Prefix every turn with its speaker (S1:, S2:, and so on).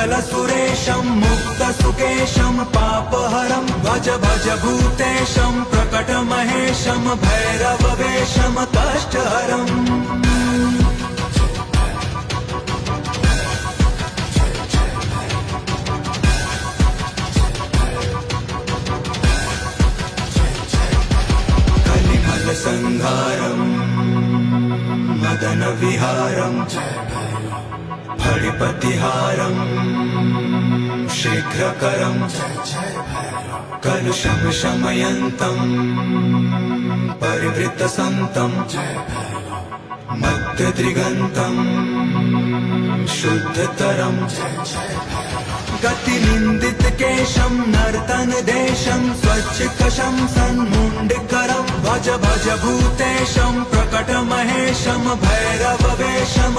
S1: सकलसुरेशं मुक्तसुकेशं पापहरं भज भज भूतेशं प्रकटमहेशं भैरववेशं कष्टहरम्। संहारं मदन विहारं फणिपतिहारं शीघ्रकरं कलुषं शमयन्तं परिवृतसन्तं मध्यद्रिगन्तं शुद्धतरं गतिनिन्दितकेशं नर्तनदेशं स्वच्छकशं सन्मुण्डिकरं भज भज भूतेशं प्रकटमहेशं भैरववेशं